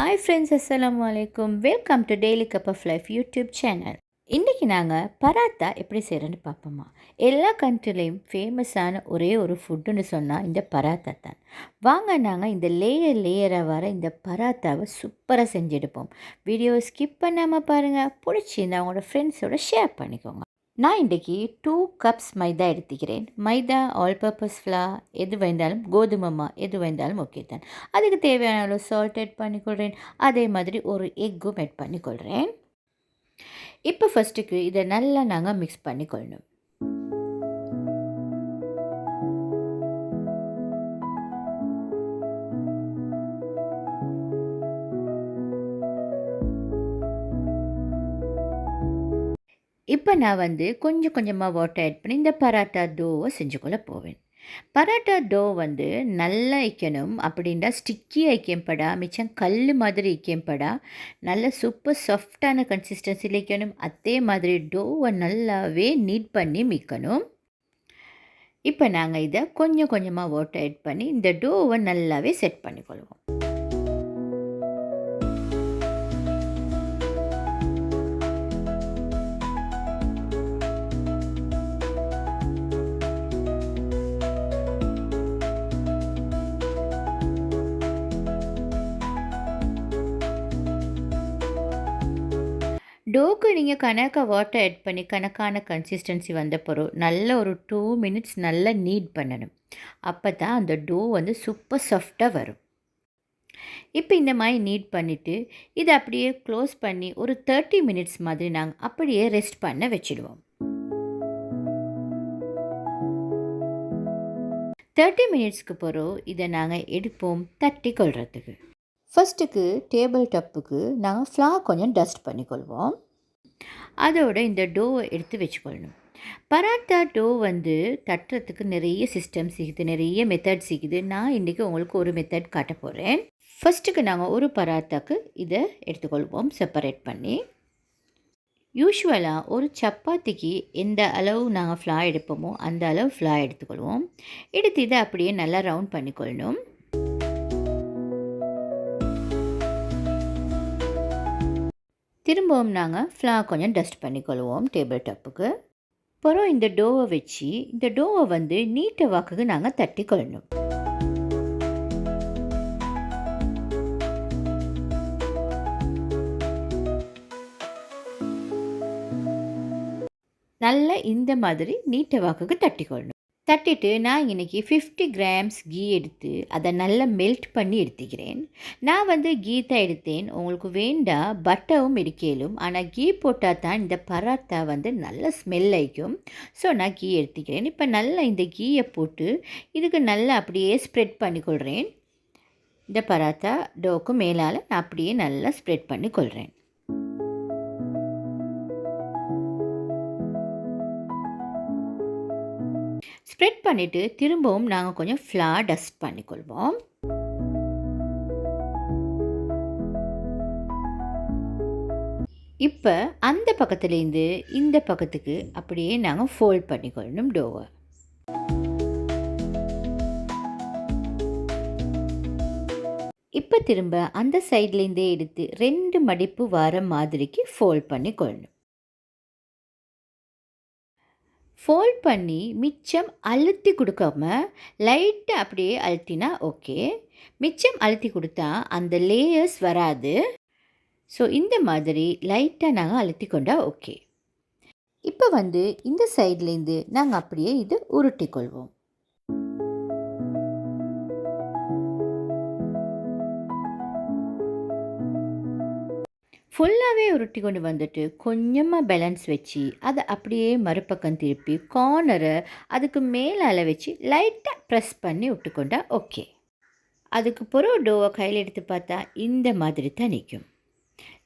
Hi friends, அஸ்ஸலாமு அலைக்கும். Welcome to daily cup of life YouTube channel. இன்றைக்கி நாங்கள் பராத்தா எப்படி செய்கிறோன்னு பார்ப்போமா. எல்லா கண்ட்ரிலையும் ஃபேமஸான ஒரே ஒரு ஃபுட்டுன்னு சொன்னால் இந்த பராத்தா தான். வாங்க நாங்கள் இந்த லேயராக வர இந்த பராத்தாவை சூப்பராக செஞ்செடுப்போம். வீடியோவை ஸ்கிப் பண்ணாமல் பாருங்கள். பிடிச்சிருந்தா அவங்களோட ஃப்ரெண்ட்ஸோட ஷேர் பண்ணிக்கோங்க. நான் இன்றைக்கி 2 கப்ஸ் மைதா எடுத்துக்கிறேன். மைதா, ஆல் பர்பஸ் ஃப்ளார், எது வேண்டாலும் கோதுமைமா எது வேண்டாலும் ஓகே தான். அதுக்கு தேவையான அளவு சால்ட் ஆட் பண்ணிக்கொள்கிறேன். அதே மாதிரி ஒரு எக்கும் ஆட் பண்ணிக்கொள்கிறேன். இப்போ ஃபஸ்ட்டுக்கு இதை நல்லா நாங்கள் மிக்ஸ் பண்ணிக்கொள்ளணும். இப்போ நான் கொஞ்சம் கொஞ்சமாக வாட்டர் ஆட் பண்ணி இந்த பராட்டா டோவை செஞ்சுக்கொள்ள போவேன். பராட்டா டோ நல்லா வைக்கணும். அப்படின்டா ஸ்டிக்கி வைக்கப்படா, மிச்சம் கல் மாதிரி வைக்கப்படா, நல்ல சூப்பர் சாஃப்டான கன்சிஸ்டன்சியில் வைக்கணும். அதே மாதிரி டோவை நல்லாவே நீட் பண்ணி மிக்கணும். இப்போ நாங்கள் இதை கொஞ்சம் கொஞ்சமாக வாட்டர் ஆட் பண்ணி இந்த டோவை நல்லாவே செட் பண்ணிக்கொள்வோம். டோக்கு நீங்கள் கணக்காக வாட்டர் ஆட் பண்ணி கணக்கான கன்சிஸ்டன்சி வந்த பிறகு நல்ல ஒரு 2 மினிட்ஸ் நல்லா நீட் பண்ணணும். அப்போ தான் அந்த டோ சூப்பர் சாஃப்டாக வரும். இப்போ இந்த மாதிரி நீட் பண்ணிவிட்டு இதை அப்படியே க்ளோஸ் பண்ணி ஒரு 30 மினிட்ஸ் மாதிரி நாங்கள் அப்படியே ரெஸ்ட் பண்ண வச்சுடுவோம். 30 மினிட்ஸ்க்கு பிறகு இதை நாங்கள் எடுப்போம் தட்டி கொள்றதுக்கு. ஃபஸ்ட்டுக்கு டேபிள் டாப்புக்கு நாங்கள் ஃப்ளார் கொஞ்சம் டஸ்ட் பண்ணிக்கொள்வோம். அதோட இந்த டோவை எடுத்து வச்சுக்கொள்ளணும். பராட்டா டோ தட்டுறதுக்கு நிறைய சிஸ்டம்ஸ் இருக்குது, நிறைய மெத்தட்ஸ் இருக்குது. நான் இன்றைக்கி உங்களுக்கு ஒரு மெத்தட் காட்ட போகிறேன். ஃபஸ்ட்டுக்கு நாங்கள் ஒரு பராத்தாக்கு இதை எடுத்துக்கொள்வோம் செப்பரேட் பண்ணி. யூஸ்வலாக ஒரு சப்பாத்திக்கு எந்த அளவு நாங்கள் ஃப்ளார் எடுப்போமோ அந்த அளவு ஃப்ளார் எடுத்துக்கொள்வோம். எடுத்து இதை அப்படியே நல்லா ரவுண்ட் பண்ணிக்கொள்ளணும். திரும்பவும் நாங்கள் ஃப்ளார் கொஞ்சம் டஸ்ட் பண்ணிக்கொள்வோம் டேபிள் டாப்புக்கு. அப்புறம் இந்த டோவை வச்சு இந்த டோவை நீட்ட வாக்குக்கு நாங்கள் தட்டி கொள்ளணும். நல்லா இந்த மாதிரி நீட்ட வாக்குக்கு தட்டி கொள்ளணும். தட்டிட்டு நான் இன்றைக்கி 50 கிராம்ஸ் கீ எடுத்து அதை நல்லா மெல்ட் பண்ணி எடுத்துக்கிறேன். நான் கீ தான் எடுத்தேன். உங்களுக்கு வேண்டாம் பட்டரும் எடுக்கலும். ஆனால் கீ போட்டால் தான் இந்த பராத்தா நல்ல ஸ்மெல் ஆகிக்கும். ஸோ நான் கீ எடுத்துக்கிறேன். இப்போ நல்லா இந்த கீயை போட்டு இதுக்கு நல்லா அப்படியே ஸ்ப்ரெட் பண்ணிக்கொள்கிறேன். இந்த பராத்தா டோக்கு மேலால் நான் அப்படியே நல்லா ஸ்ப்ரெட் பண்ணிக்கொள்கிறேன். ஸ்ப்ரெட் பண்ணிவிட்டு திரும்பவும் நாங்கள் கொஞ்சம் ஃப்ளார் டஸ்ட் பண்ணிக்கொள்வோம். இப்போ அந்த பக்கத்துலேருந்து இந்த பக்கத்துக்கு அப்படியே நாங்கள் ஃபோல்ட் பண்ணிக்கொள்ளணும் டோவை. இப்போ திரும்ப அந்த சைட்லேருந்தே எடுத்து 2 மடிப்பு வர மாதிரிக்கு ஃபோல்ட் பண்ணிக்கொள்ளணும். ஃபோல்ட் பண்ணி மிச்சம் அழுத்தி கொடுக்காம லைட்டாக அப்படியே அழுத்தினா ஓகே. மிச்சம் அழுத்தி கொடுத்தா அந்த லேயர்ஸ் வராது. ஸோ இந்த மாதிரி லைட்டாக நாங்கள் அழுத்தி கொண்டா ஓகே. இப்போ இந்த சைட்லேருந்து நாங்கள் அப்படியே இது உருட்டிக்கொள்வோம். ஃபுல்லாகவே உருட்டி கொண்டு கொஞ்சமாக பேலன்ஸ் வச்சு அதை அப்படியே மறுபக்கம் திருப்பி கார்னரை அதுக்கு மேலால் வச்சு லைட்டாக ப்ரெஸ் பண்ணி விட்டுக்கொண்டா ஓகே. அதுக்கு பிறகு டோவை கையில் எடுத்து பார்த்தா இந்த மாதிரி தான் நிற்கும்.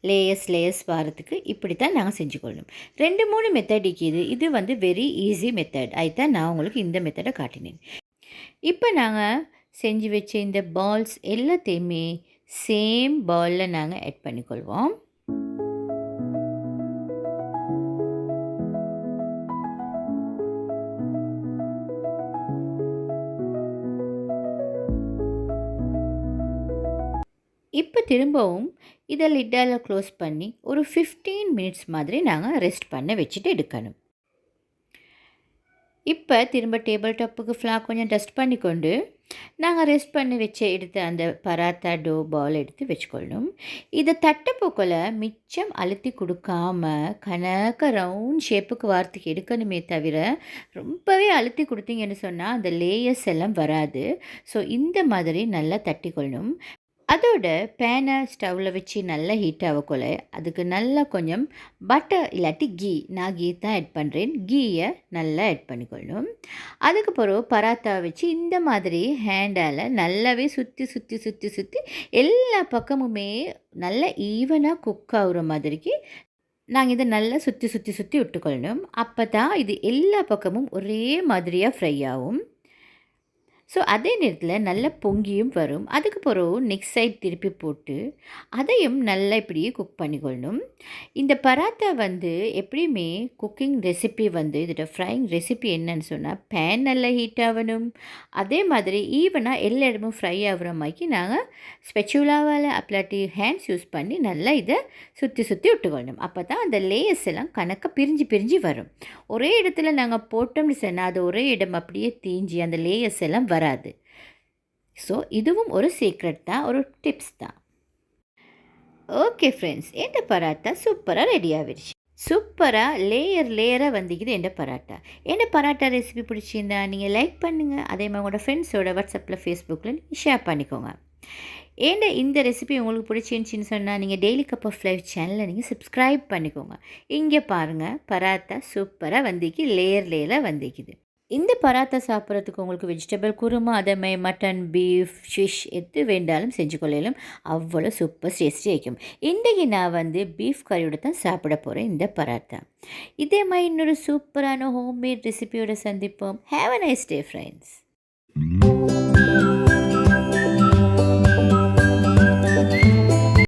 லேயர்ஸ் வாரத்துக்கு இப்படி தான் நாங்கள் செஞ்சுக்கொள்ளணும். 2-3 மெத்தட் இருக்குது. இது வெரி ஈஸி மெத்தட். அதுதான் நான் உங்களுக்கு இந்த மெத்தடை காட்டினேன். இப்போ நாங்கள் செஞ்சு வச்ச இந்த பால்ஸ் எல்லாத்தையுமே சேம் பாலில் நாங்கள் ஆட் பண்ணிக்கொள்வோம். இப்போ திரும்பவும் இதை லிட்டால் க்ளோஸ் பண்ணி ஒரு 15 மினிட்ஸ் மாதிரி நாங்கள் ரெஸ்ட் பண்ண வச்சுட்டு எடுக்கணும். இப்போ திரும்ப டேபிள் டாப்புக்கு ஃப்ளார் கொஞ்சம் டஸ்ட் பண்ணிக்கொண்டு நாங்கள் ரெஸ்ட் பண்ணி எடுத்த அந்த பராத்தா டோ பால் எடுத்து வச்சுக்கொள்ளணும். இதை தட்டப்போக்கில் மிச்சம் அழுத்தி கொடுக்காம கணக்க ரவுண்ட் ஷேப்புக்கு வார்த்தைக்கு எடுக்கணுமே தவிர ரொம்பவே அழுத்தி கொடுத்தீங்கன்னு சொன்னால் அந்த லேயர்ஸ் எல்லாம் வராது. ஸோ இந்த மாதிரி நல்லா தட்டிக்கொள்ளணும். அதோட பேனை ஸ்டவ்வில் வச்சு நல்லா ஹீட் ஆகக்குள்ள அதுக்கு நல்லா கொஞ்சம் பட்டர் இல்லாட்டி கீ, நான் கீ தான் ஆட் பண்ணுறேன், கீயை நல்லா ஆட் பண்ணிக்கொள்ளணும். அதுக்கு பிறகு பராத்தா வச்சு இந்த மாதிரி ஹேண்டால் நல்லாவே சுற்றி சுற்றி சுற்றி சுற்றி எல்லா பக்கமுமே நல்லா ஈவனாக குக் ஆகுற மாதிரிக்கு நாங்கள் இதை நல்லா சுற்றி சுற்றி சுற்றி விட்டுக்கொள்ளணும். அப்போ தான் இது எல்லா பக்கமும் ஒரே மாதிரியாக ஃப்ரை ஆகும். ஸோ அதே நேரத்தில் நல்லா பொங்கியும் வரும். அதுக்கு பிறகு நெக்ஸ்ட் சைட் திருப்பி போட்டு அதையும் நல்லா இப்படியே குக் பண்ணிக்கொள்ளணும். இந்த பராத்தா எப்படியுமே குக்கிங் ரெசிபி இதோட ஃப்ரைங் ரெசிபி என்னன்னு சொன்னால் பேன் நல்லா ஹீட் ஆகணும். அதே மாதிரி ஈவனாக எல்லா இடமும் ஃப்ரை ஆகிற மாதிரி நாங்கள் ஸ்பெச்சுலாவால் அப்ளாட்டி ஹேண்ட்ஸ் யூஸ் பண்ணி நல்லா இதை சுற்றி சுற்றி விட்டுக்கொள்ளணும். அப்போ தான் அந்த லேயர்ஸ் எல்லாம் கணக்காக பிரிஞ்சு பிரிஞ்சு வரும். ஒரே இடத்துல நாங்கள் போட்டோம்னு சொன்னால் அது ஒரே இடம் அப்படியே தீஞ்சி அந்த லேயர்ஸ் எல்லாம் வராது. ஸோ இதுவும் ஒரு சீக்ரெட் தான், ஒரு டிப்ஸ் தான். ஓகே ஃப்ரெண்ட்ஸ், எந்த பராத்தா சூப்பராக ரெடி ஆகிடுச்சு. சூப்பராக லேயராக வந்துக்குது எந்த பராட்டா. எந்த பராட்டா ரெசிபி பிடிச்சிருந்தா நீங்கள் லைக் பண்ணுங்கள். அதே மாதிரி உங்களோட ஃப்ரெண்ட்ஸோட வாட்ஸ்அப்பில் ஃபேஸ்புக்கில் நீங்கள் ஷேர் பண்ணிக்கோங்க. ஏன்னா இந்த ரெசிபி உங்களுக்கு பிடிச்சிருந்துச்சின்னு சொன்னால் நீங்கள் டெய்லி கப் ஆஃப் லைஃப் சேனலை நீங்கள் சப்ஸ்கிரைப் பண்ணிக்கோங்க. இங்கே பாருங்கள், பராத்தா சூப்பராக லேயராக வந்துக்குது. இந்த பராத்தா சாப்பிட்றதுக்கு உங்களுக்கு வெஜிடபிள் குருமா, அதே மாதிரி மட்டன், பீஃப், ஃபிஷ் எது வேண்டாலும் செஞ்சு கொள்ளலும். அவ்வளோ சூப்பர் டேஸ்டி ஆகிக்கும். இன்றைக்கி நான் பீஃப் கறியோடு தான் சாப்பிட போகிறேன் இந்த பராத்தா. இதே மாதிரி இன்னொரு சூப்பரான ஹோம்மேட் ரெசிபியோடு சந்திப்போம். Have a nice day friends.